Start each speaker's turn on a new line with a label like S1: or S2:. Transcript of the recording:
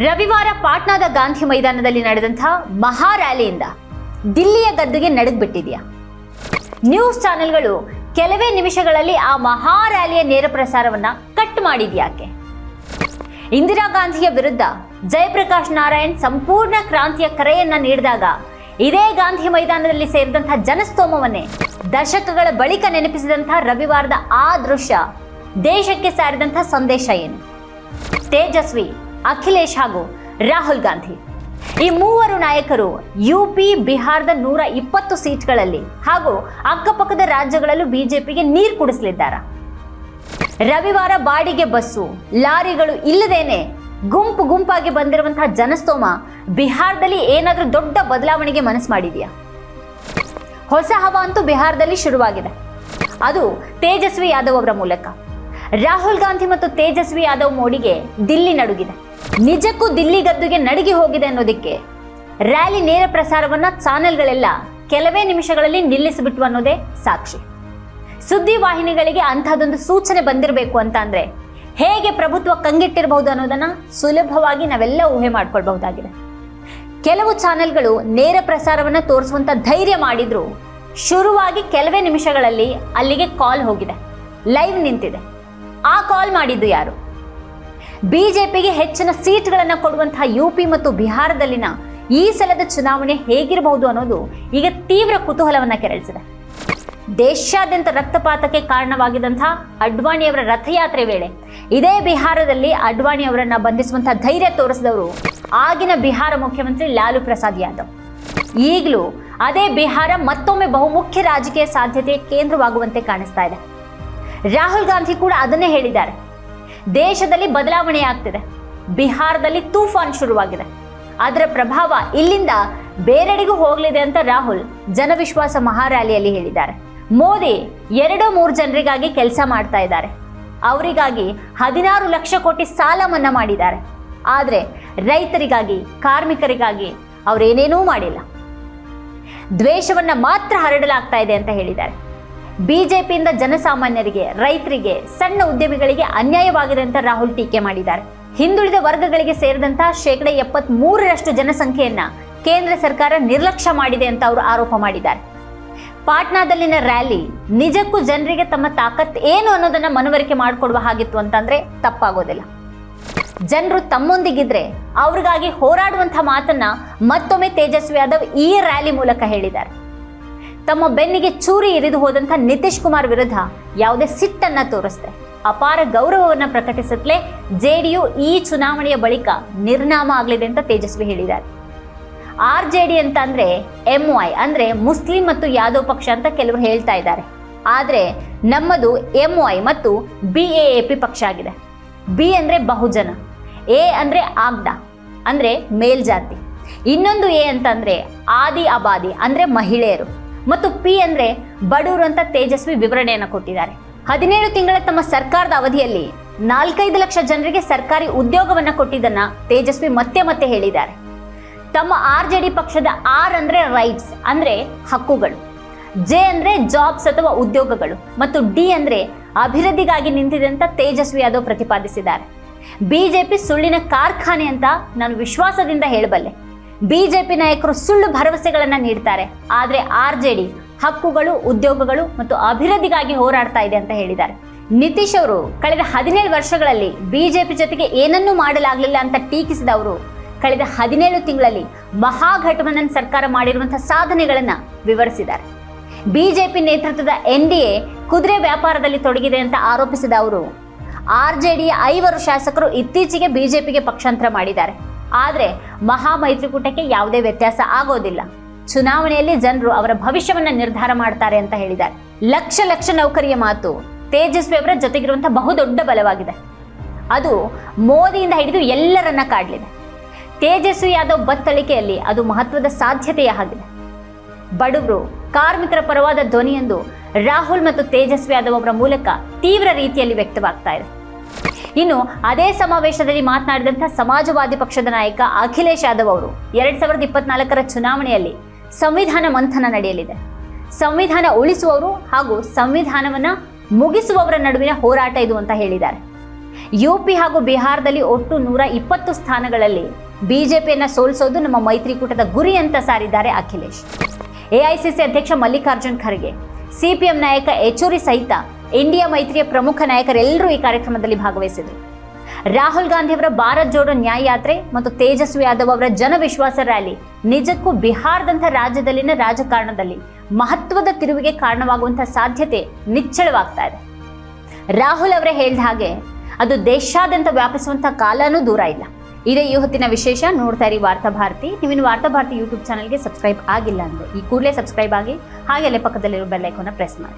S1: ರವಿವಾರ ಪಾಟ್ನಾದ ಗಾಂಧಿ ಮೈದಾನದಲ್ಲಿ ನಡೆದಂತಹ ಮಹಾ ರ್ಯಾಲಿಯಿಂದ ದಿಲ್ಲಿಯ ಗದ್ದುಗೆ ನಡುಗ್ಬಿಟ್ಟಿದೆಯಾ? ನ್ಯೂಸ್ ಚಾನೆಲ್ಗಳು ಕೆಲವೇ ನಿಮಿಷಗಳಲ್ಲಿ ಆ ಮಹಾ ರ್ಯಾಲಿಯ ನೇರ ಪ್ರಸಾರವನ್ನ ಕಟ್ ಮಾಡಿದ್ಯಾಕೆ? ಇಂದಿರಾ ಗಾಂಧಿಯ ವಿರುದ್ಧ ಜಯಪ್ರಕಾಶ್ ನಾರಾಯಣ್ ಸಂಪೂರ್ಣ ಕ್ರಾಂತಿಯ ಕರೆಯನ್ನ ನೀಡಿದಾಗ ಇದೇ ಗಾಂಧಿ ಮೈದಾನದಲ್ಲಿ ಸೇರಿದಂತಹ ಜನಸ್ತೋಮವನ್ನೇ ದಶಕಗಳ ಬಳಿಕ ನೆನಪಿಸಿದಂತಹ ರವಿವಾರದ ಆ ದೃಶ್ಯ ದೇಶಕ್ಕೆ ಸಾರಿದಂತಹ ಸಂದೇಶ ಏನು? ತೇಜಸ್ವಿ, ಅಖಿಲೇಶ್ ಹಾಗೂ ರಾಹುಲ್ ಗಾಂಧಿ ಈ ಮೂವರು ನಾಯಕರು ಯುಪಿ, ಬಿಹಾರದ 120 ಸೀಟ್ಗಳಲ್ಲಿ ಹಾಗೂ ಅಕ್ಕಪಕ್ಕದ ರಾಜ್ಯಗಳಲ್ಲೂ ಬಿಜೆಪಿಗೆ ನೀರು ಕುಡಿಸಲಿದ್ದಾರೆ. ರವಿವಾರ ಬಾಡಿಗೆ ಬಸ್ಸು, ಲಾರಿಗಳು ಇಲ್ಲದೇನೆ ಗುಂಪು ಗುಂಪಾಗಿ ಬಂದಿರುವಂತಹ ಜನಸ್ತೋಮ ಬಿಹಾರದಲ್ಲಿ ಏನಾದರೂ ದೊಡ್ಡ ಬದಲಾವಣೆಗೆ ಮನಸ್ಸು ಮಾಡಿದೆಯಾ? ಹೊಸ ಹವಾ ಅಂತೂ ಬಿಹಾರದಲ್ಲಿ ಶುರುವಾಗಿದೆ. ಅದು ತೇಜಸ್ವಿ ಯಾದವ್ ಅವರ ಮೂಲಕ. ರಾಹುಲ್ ಗಾಂಧಿ ಮತ್ತು ತೇಜಸ್ವಿ ಯಾದವ್ ಮೋಡಿಗೆ ದಿಲ್ಲಿ ನಡುಗಿದೆ. ನಿಜಕ್ಕೂ ದಿಲ್ಲಿ ಗದ್ದುಗೆ ನಡುಗಿ ಹೋಗಿದೆ ಅನ್ನೋದಕ್ಕೆ ರ್ಯಾಲಿ ನೇರ ಪ್ರಸಾರವನ್ನ ಚಾನೆಲ್ಗಳೆಲ್ಲ ಕೆಲವೇ ನಿಮಿಷಗಳಲ್ಲಿ ನಿಲ್ಲಿಸಿಬಿಟ್ಟು ಅನ್ನೋದೇ ಸಾಕ್ಷಿ. ಸುದ್ದಿ ವಾಹಿನಿಗಳಿಗೆ ಅಂತಹದೊಂದು ಸೂಚನೆ ಬಂದಿರಬೇಕು ಅಂತ ಅಂದ್ರೆ ಹೇಗೆ ಪ್ರಭುತ್ವ ಕಂಗೆಟ್ಟಿರಬಹುದು ಅನ್ನೋದನ್ನ ಸುಲಭವಾಗಿ ನಾವೆಲ್ಲ ಊಹೆ ಮಾಡ್ಕೊಳ್ಬಹುದಾಗಿದೆ. ಕೆಲವು ಚಾನೆಲ್ಗಳು ನೇರ ಪ್ರಸಾರವನ್ನ ತೋರಿಸುವಂತ ಧೈರ್ಯ ಮಾಡಿದ್ರು ಶುರುವಾಗಿ ಕೆಲವೇ ನಿಮಿಷಗಳಲ್ಲಿ ಅಲ್ಲಿಗೆ ಕಾಲ್ ಹೋಗಿದೆ, ಲೈವ್ ನಿಂತಿದೆ. ಆ ಕಾಲ್ ಮಾಡಿದ್ದು ಯಾರು? ಬಿಜೆಪಿಗೆ ಹೆಚ್ಚಿನ ಸೀಟ್ಗಳನ್ನು ಕೊಡುವಂತಹ ಯುಪಿ ಮತ್ತು ಬಿಹಾರದಲ್ಲಿನ ಈ ಸಲದ ಚುನಾವಣೆ ಹೇಗಿರಬಹುದು ಅನ್ನೋದು ಈಗ ತೀವ್ರ ಕುತೂಹಲವನ್ನ ಕೆರಳಿಸಿದೆ. ದೇಶಾದ್ಯಂತ ರಕ್ತಪಾತಕ್ಕೆ ಕಾರಣವಾಗಿದ್ದಂತಹ ಅಡ್ವಾಣಿಯವರ ರಥಯಾತ್ರೆ ವೇಳೆ ಇದೇ ಬಿಹಾರದಲ್ಲಿ ಅಡ್ವಾಣಿಯವರನ್ನ ಬಂಧಿಸುವಂತಹ ಧೈರ್ಯ ತೋರಿಸಿದವರು ಆಗಿನ ಬಿಹಾರ ಮುಖ್ಯಮಂತ್ರಿ ಲಾಲು ಪ್ರಸಾದ್ ಯಾದವ್. ಈಗಲೂ ಅದೇ ಬಿಹಾರ ಮತ್ತೊಮ್ಮೆ ಬಹುಮುಖ್ಯ ರಾಜಕೀಯ ಸಾಧ್ಯತೆಯ ಕೇಂದ್ರವಾಗುವಂತೆ ಕಾಣಿಸ್ತಾ ಇದೆ. ರಾಹುಲ್ ಗಾಂಧಿ ಕೂಡ ಅದನ್ನೇ ಹೇಳಿದ್ದಾರೆ. ದೇಶದಲ್ಲಿ ಬದಲಾವಣೆ ಆಗ್ತಿದೆ, ಬಿಹಾರದಲ್ಲಿ ತೂಫಾನ್ ಶುರುವಾಗಿದೆ, ಅದರ ಪ್ರಭಾವ ಇಲ್ಲಿಂದ ಬೇರೆಡೆಗೂ ಹೋಗಲಿದೆ ಅಂತ ರಾಹುಲ್ ಜನವಿಶ್ವಾಸ ಮಹಾರ್ಯಾಲಿಯಲ್ಲಿ ಹೇಳಿದ್ದಾರೆ. ಮೋದಿ 2-3 ಜನರಿಗಾಗಿ ಕೆಲಸ ಮಾಡ್ತಾ ಇದ್ದಾರೆ, ಅವರಿಗಾಗಿ 16 ಲಕ್ಷ ಕೋಟಿ ಸಾಲ ಮನ್ನಾ ಮಾಡಿದ್ದಾರೆ. ಆದರೆ ರೈತರಿಗಾಗಿ, ಕಾರ್ಮಿಕರಿಗಾಗಿ ಅವರೇನೇನೂ ಮಾಡಿಲ್ಲ, ದ್ವೇಷವನ್ನ ಮಾತ್ರ ಹರಡಲಾಗ್ತಾ ಇದೆ ಅಂತ ಹೇಳಿದ್ದಾರೆ. ಬಿಜೆಪಿಯಿಂದ ಜನಸಾಮಾನ್ಯರಿಗೆ, ರೈತರಿಗೆ, ಸಣ್ಣ ಉದ್ಯಮಿಗಳಿಗೆ ಅನ್ಯಾಯವಾಗಿದೆ ಅಂತ ರಾಹುಲ್ ಟೀಕೆ ಮಾಡಿದ್ದಾರೆ. ಹಿಂದುಳಿದ ವರ್ಗಗಳಿಗೆ ಸೇರಿದಂತಹ 73% ಜನಸಂಖ್ಯೆಯನ್ನ ಕೇಂದ್ರ ಸರ್ಕಾರ ನಿರ್ಲಕ್ಷ್ಯ ಮಾಡಿದೆ ಅಂತ ಅವರು ಆರೋಪ ಮಾಡಿದ್ದಾರೆ. ಪಾಟ್ನಾದಲ್ಲಿನ ರ್ಯಾಲಿ ನಿಜಕ್ಕೂ ಜನರಿಗೆ ತಮ್ಮ ತಾಕತ್ ಏನು ಅನ್ನೋದನ್ನ ಮನವರಿಕೆ ಮಾಡಿಕೊಡುವ ಹಾಗಿತ್ತು ಅಂತಂದ್ರೆ ತಪ್ಪಾಗೋದಿಲ್ಲ. ಜನರು ತಮ್ಮೊಂದಿಗಿದ್ರೆ ಅವ್ರಿಗಾಗಿ ಹೋರಾಡುವಂತಹ ಮಾತನ್ನ ಮತ್ತೊಮ್ಮೆ ತೇಜಸ್ವಿ ಯಾದವ್ ಈ ರ್ಯಾಲಿ ಮೂಲಕ ಹೇಳಿದ್ದಾರೆ. ತಮ್ಮ ಬೆನ್ನಿಗೆ ಚೂರಿ ಇರಿದು ಹೋದಂಥ ನಿತೀಶ್ ಕುಮಾರ್ ವಿರುದ್ಧ ಯಾವುದೇ ಸಿಟ್ಟನ್ನ ತೋರಿಸದೆ ಅಪಾರ ಗೌರವವನ್ನು ಪ್ರಕಟಿಸುತ್ತಲೇ ಜೆಡಿಯು ಈ ಚುನಾವಣೆಯ ಬಳಿಕ ನಿರ್ನಾಮ ಆಗಲಿದೆ ಅಂತ ತೇಜಸ್ವಿ ಹೇಳಿದ್ದಾರೆ. RJD ಅಂತ ಅಂದ್ರೆ MY ಅಂದ್ರೆ ಮುಸ್ಲಿಂ ಮತ್ತು ಯಾದವ್ ಪಕ್ಷ ಅಂತ ಕೆಲವರು ಹೇಳ್ತಾ ಇದ್ದಾರೆ. ಆದ್ರೆ ನಮ್ಮದು MY ಮತ್ತು BAAP ಪಕ್ಷ ಆಗಿದೆ. B ಅಂದ್ರೆ ಬಹುಜನ, A ಅಂದ್ರೆ ಆಗ್ಡಾ ಅಂದ್ರೆ ಮೇಲ್ಜಾತಿ, ಇನ್ನೊಂದು A ಅಂತಂದ್ರೆ ಆದಿ ಅಬಾದಿ ಅಂದ್ರೆ ಮಹಿಳೆಯರು, ಮತ್ತು P ಅಂದ್ರೆ ಬಡವರು ಅಂತ ತೇಜಸ್ವಿ ವಿವರಣೆಯನ್ನು ಕೊಟ್ಟಿದ್ದಾರೆ. 17 ತಿಂಗಳ ತಮ್ಮ ಸರ್ಕಾರದ ಅವಧಿಯಲ್ಲಿ 4-5 ಲಕ್ಷ ಜನರಿಗೆ ಸರ್ಕಾರಿ ಉದ್ಯೋಗವನ್ನ ಕೊಟ್ಟಿದ್ದನ್ನ ತೇಜಸ್ವಿ ಮತ್ತೆ ಮತ್ತೆ ಹೇಳಿದ್ದಾರೆ. ತಮ್ಮ RJD ಪಕ್ಷದ R ಅಂದ್ರೆ ರೈಟ್ಸ್ ಅಂದ್ರೆ ಹಕ್ಕುಗಳು, J ಅಂದ್ರೆ ಜಾಬ್ಸ್ ಅಥವಾ ಉದ್ಯೋಗಗಳು, ಮತ್ತು D ಅಂದ್ರೆ ಅಭಿವೃದ್ಧಿಗಾಗಿ ನಿಂತಿದೆ ಅಂತ ತೇಜಸ್ವಿ ಯಾದವ್ ಪ್ರತಿಪಾದಿಸಿದ್ದಾರೆ. ಬಿಜೆಪಿ ಸುಳ್ಳಿನ ಕಾರ್ಖಾನೆ ಅಂತ ನಾನು ವಿಶ್ವಾಸದಿಂದ ಹೇಳಬಲ್ಲೆ. ಬಿಜೆಪಿ ನಾಯಕರು ಸುಳ್ಳು ಭರವಸೆಗಳನ್ನ ನೀಡ್ತಾರೆ, ಆದ್ರೆ RJD ಹಕ್ಕುಗಳು, ಉದ್ಯೋಗಗಳು ಮತ್ತು ಅಭಿವೃದ್ಧಿಗಾಗಿ ಹೋರಾಡ್ತಾ ಇದೆ ಅಂತ ಹೇಳಿದ್ದಾರೆ. ನಿತೀಶ್ ಅವರು ಕಳೆದ 17 ವರ್ಷಗಳಲ್ಲಿ ಬಿಜೆಪಿ ಜೊತೆಗೆ ಏನನ್ನೂ ಮಾಡಲಾಗಲಿಲ್ಲ ಅಂತ ಟೀಕಿಸಿದ ಅವರು ಕಳೆದ 17 ತಿಂಗಳಲ್ಲಿ ಮಹಾಗಠಬಂಧನ್ ಸರ್ಕಾರ ಮಾಡಿರುವಂತಹ ಸಾಧನೆಗಳನ್ನ ವಿವರಿಸಿದ್ದಾರೆ. ಬಿಜೆಪಿ ನೇತೃತ್ವದ NDA ಕುದುರೆ ವ್ಯಾಪಾರದಲ್ಲಿ ತೊಡಗಿದೆ ಅಂತ ಆರೋಪಿಸಿದ ಅವರು RJDಯ 5 ಶಾಸಕರು ಇತ್ತೀಚೆಗೆ ಬಿಜೆಪಿಗೆ ಪಕ್ಷಾಂತರ ಮಾಡಿದ್ದಾರೆ. ಆದರೆ ಮಹಾ ಮೈತ್ರಿಕೂಟಕ್ಕೆ ಯಾವುದೇ ವ್ಯತ್ಯಾಸ ಆಗೋದಿಲ್ಲ, ಚುನಾವಣೆಯಲ್ಲಿ ಜನರು ಅವರ ಭವಿಷ್ಯವನ್ನ ನಿರ್ಧಾರ ಮಾಡ್ತಾರೆ ಅಂತ ಹೇಳಿದ್ದಾರೆ. ಲಕ್ಷ ನೌಕರಿಯ ಮಾತು ತೇಜಸ್ವಿ ಅವರ ಜೊತೆಗಿರುವಂತಹ ಬಹುದೊಡ್ಡ ಬಲವಾಗಿದೆ. ಅದು ಮೋದಿಯಿಂದ ಹಿಡಿದು ಎಲ್ಲರನ್ನ ಕಾಡಲಿದೆ. ತೇಜಸ್ವಿ ಯಾದವ್ ಬತ್ತಳಿಕೆಯಲ್ಲಿ ಅದು ಮಹತ್ವದ ಸಾಧ್ಯತೆಯ ಆಗಿದೆ. ಬಡವರು, ಕಾರ್ಮಿಕರ ಪರವಾದ ಧ್ವನಿಯೊಂದು ರಾಹುಲ್ ಮತ್ತು ತೇಜಸ್ವಿ ಯಾದವ್ ಅವರ ಮೂಲಕ ತೀವ್ರ ರೀತಿಯಲ್ಲಿ ವ್ಯಕ್ತವಾಗ್ತಾ ಇದೆ. ಇನ್ನು ಅದೇ ಸಮಾವೇಶದಲ್ಲಿ ಮಾತನಾಡಿದಂಥ ಸಮಾಜವಾದಿ ಪಕ್ಷದ ನಾಯಕ ಅಖಿಲೇಶ್ ಯಾದವ್ ಅವರು 2024ರ ಚುನಾವಣೆಯಲ್ಲಿ ಸಂವಿಧಾನ ಮಂಥನ ನಡೆಯಲಿದೆ, ಸಂವಿಧಾನ ಉಳಿಸುವವರು ಹಾಗೂ ಸಂವಿಧಾನವನ್ನ ಮುಗಿಸುವವರ ನಡುವಿನ ಹೋರಾಟ ಇದು ಅಂತ ಹೇಳಿದ್ದಾರೆ. ಯುಪಿ ಹಾಗೂ ಬಿಹಾರದಲ್ಲಿ ಒಟ್ಟು 120 ಸ್ಥಾನಗಳಲ್ಲಿ ಬಿಜೆಪಿಯನ್ನ ಸೋಲಿಸೋದು ನಮ್ಮ ಮೈತ್ರಿಕೂಟದ ಗುರಿ ಅಂತ ಸಾರಿದ್ದಾರೆ ಅಖಿಲೇಶ್. ಎಐಸಿಸಿ ಅಧ್ಯಕ್ಷ ಮಲ್ಲಿಕಾರ್ಜುನ್ ಖರ್ಗೆ, ಸಿಪಿಎಂ ನಾಯಕ ಯೆಚೂರಿ ಸಹಿತ ಇಂಡಿಯಾ ಮೈತ್ರಿಯ ಪ್ರಮುಖ ನಾಯಕರೆಲ್ಲರೂ ಈ ಕಾರ್ಯಕ್ರಮದಲ್ಲಿ ಭಾಗವಹಿಸಿದರು. ರಾಹುಲ್ ಗಾಂಧಿ ಅವರ ಭಾರತ್ ಜೋಡೋ ನ್ಯಾಯ ಯಾತ್ರೆ ಮತ್ತು ತೇಜಸ್ವಿ ಯಾದವ್ ಅವರ ಜನವಿಶ್ವಾಸ ರ್ಯಾಲಿ ನಿಜಕ್ಕೂ ಬಿಹಾರದಂಥ ರಾಜ್ಯದಲ್ಲಿನ ರಾಜಕಾರಣದಲ್ಲಿ ಮಹತ್ವದ ತಿರುವಿಗೆ ಕಾರಣವಾಗುವಂತಹ ಸಾಧ್ಯತೆ ನಿಚ್ಚಳವಾಗ್ತಾ ಇದೆ. ರಾಹುಲ್ ಅವರೇ ಹೇಳಿದ ಹಾಗೆ ಅದು ದೇಶಾದ್ಯಂತ ವ್ಯಾಪಿಸುವಂತಹ ಕಾಲನೂ ದೂರ ಇಲ್ಲ. ಇದೇ ಈ ಹೊತ್ತಿನ ವಿಶೇಷ. ನೋಡ್ತಾ ಇರಿ ವಾರ್ತಾ ಭಾರತಿ. ನೀವಿನ್ನು ವಾರ್ತಾ ಭಾರತಿ ಯೂಟ್ಯೂಬ್ ಚಾನಲ್ಗೆ ಸಬ್ಸ್ಕ್ರೈಬ್ ಆಗಿಲ್ಲ ಅಂದರೆ ಈ ಕೂಡಲೇ ಸಬ್ಸ್ಕ್ರೈಬ್ ಆಗಿ, ಹಾಗೆ ಪಕ್ಕದಲ್ಲಿರೋ ಬೆಲ್ ಐಕಾನ್ನ ಪ್ರೆಸ್ ಮಾಡಿ.